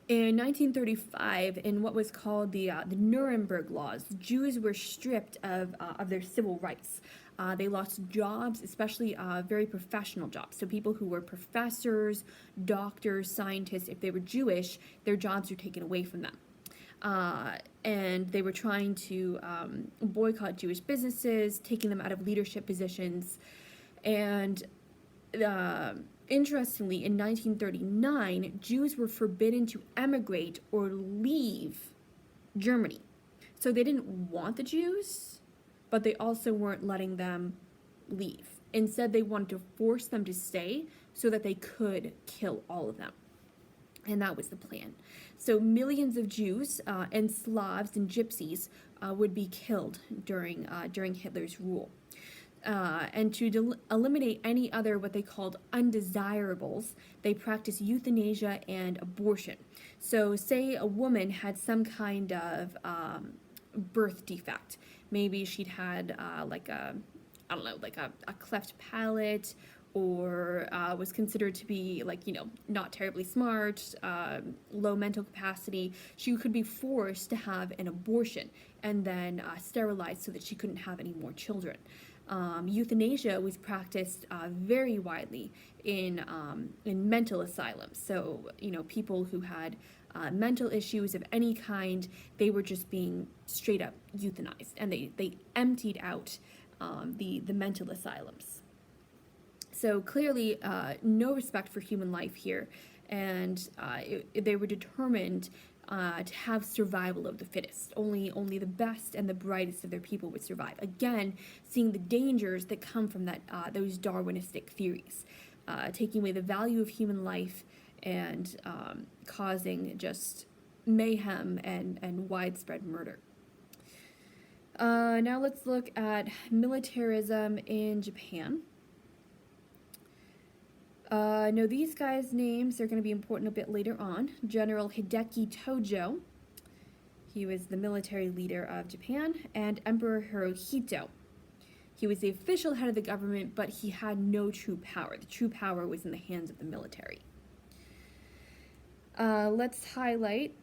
In 1935, in what was called the Nuremberg Laws, Jews were stripped of their civil rights. They lost jobs, especially very professional jobs. So people who were professors, doctors, scientists, if they were Jewish, their jobs were taken away from them. And they were trying to boycott Jewish businesses, taking them out of leadership positions. And interestingly, in 1939, Jews were forbidden to emigrate or leave Germany. So they didn't want the Jews, but they also weren't letting them leave. Instead, they wanted to force them to stay so that they could kill all of them. And that was the plan. So millions of Jews and Slavs and Gypsies would be killed during Hitler's rule. And to eliminate any other what they called undesirables, they practiced euthanasia and abortion. So say a woman had some kind of birth defect. Maybe she'd had like a cleft palate, or was considered to be not terribly smart, low mental capacity. She could be forced to have an abortion and then sterilized so that she couldn't have any more children. Euthanasia was practiced very widely in mental asylums. So people who had mental issues of any kind, they were just being straight up euthanized, and they emptied out the mental asylums. So clearly, no respect for human life here, and they were determined to have survival of the fittest. Only the best and the brightest of their people would survive. Again, seeing the dangers that come from those Darwinistic theories, taking away the value of human life and causing just mayhem and widespread murder. Now let's look at militarism in Japan. No, these guys' names are going to be important a bit later on. General Hideki Tojo, he was the military leader of Japan, and Emperor Hirohito. He was the official head of the government, but he had no true power. The true power was in the hands of the military. Let's highlight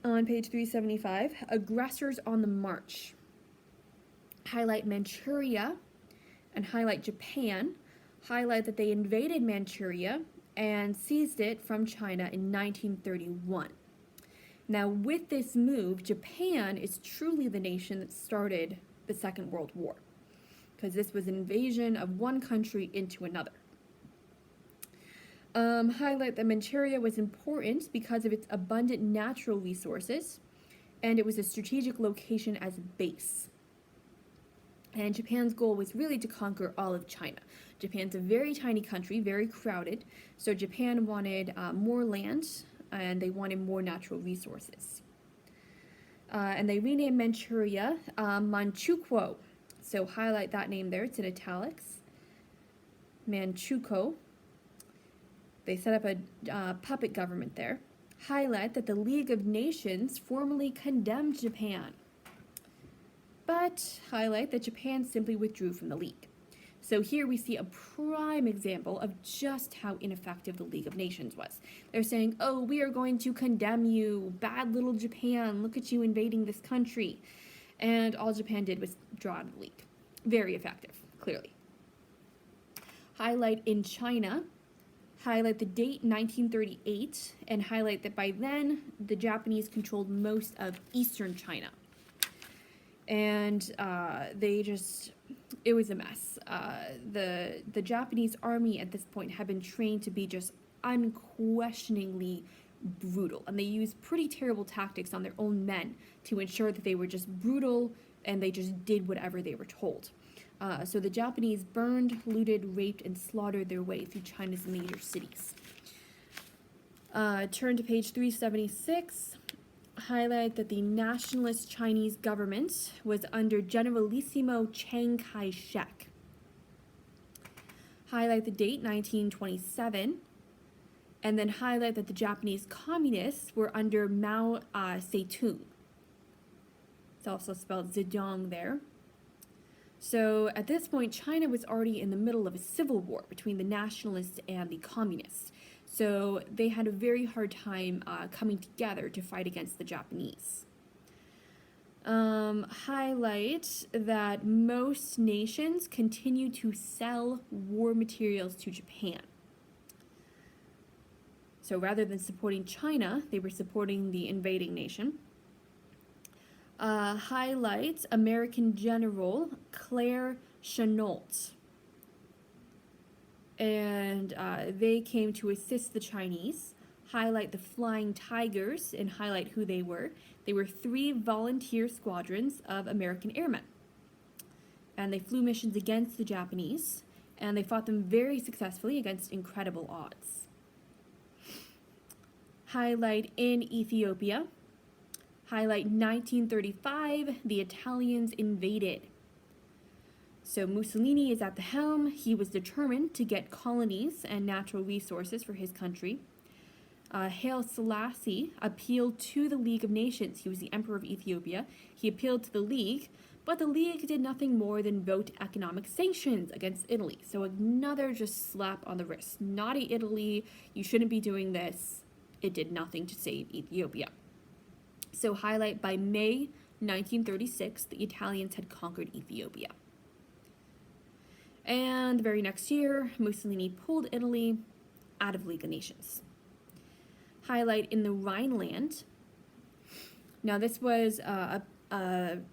on page 375, aggressors on the march. Highlight Manchuria and highlight Japan. Highlight that they invaded Manchuria and seized it from China in 1931. Now, with this move, Japan is truly the nation that started the Second World War, because this was an invasion of one country into another. Highlight that Manchuria was important because of its abundant natural resources, and it was a strategic location as a base. And Japan's goal was really to conquer all of China. Japan's a very tiny country, very crowded, so Japan wanted more land, and they wanted more natural resources. And they renamed Manchuria Manchukuo. So highlight that name there, it's in italics. Manchukuo. They set up a puppet government there. Highlight that the League of Nations formally condemned Japan, but highlight that Japan simply withdrew from the League. So here we see a prime example of just how ineffective the League of Nations was. They're saying, oh, we are going to condemn you, bad little Japan, look at you invading this country. And all Japan did was draw out of the League. Very effective, clearly. Highlight in China, highlight the date 1938, and highlight that by then the Japanese controlled most of eastern China. And it was a mess. The Japanese army at this point had been trained to be just unquestioningly brutal, and they used pretty terrible tactics on their own men to ensure that they were just brutal and they just did whatever they were told. So the Japanese burned, looted, raped, and slaughtered their way through China's major cities. Turn to page 376. Highlight that the nationalist Chinese government was under Generalissimo Chiang Kai-shek. Highlight the date, 1927, and then highlight that the Japanese communists were under Mao Zedong. It's also spelled Zedong there. So at this point, China was already in the middle of a civil war between the nationalists and the communists. So they had a very hard time coming together to fight against the Japanese. Highlight that most nations continue to sell war materials to Japan. So rather than supporting China, they were supporting the invading nation. Highlights American General Claire Chennault. And they came to assist the Chinese. Highlight the Flying Tigers and highlight who they were. They were 3 volunteer squadrons of American airmen. And they flew missions against the Japanese, and they fought them very successfully against incredible odds. Highlight in Ethiopia. Highlight 1935, the Italians invaded. So Mussolini is at the helm. He was determined to get colonies and natural resources for his country. Haile Selassie appealed to the League of Nations. He was the Emperor of Ethiopia. He appealed to the League, but the League did nothing more than vote economic sanctions against Italy. So another just slap on the wrist. Naughty Italy, you shouldn't be doing this. It did nothing to save Ethiopia. So highlight by May 1936, the Italians had conquered Ethiopia. And the very next year, Mussolini pulled Italy out of League of Nations. Highlight in the Rhineland. Now this was a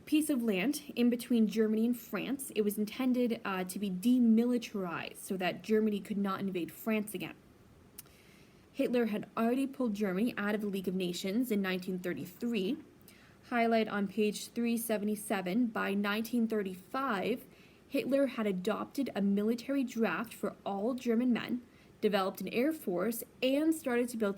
piece of land in between Germany and France. It was intended to be demilitarized so that Germany could not invade France again. Hitler had already pulled Germany out of the League of Nations in 1933. Highlight on page 377, by 1935, Hitler had adopted a military draft for all German men, developed an air force, and started to build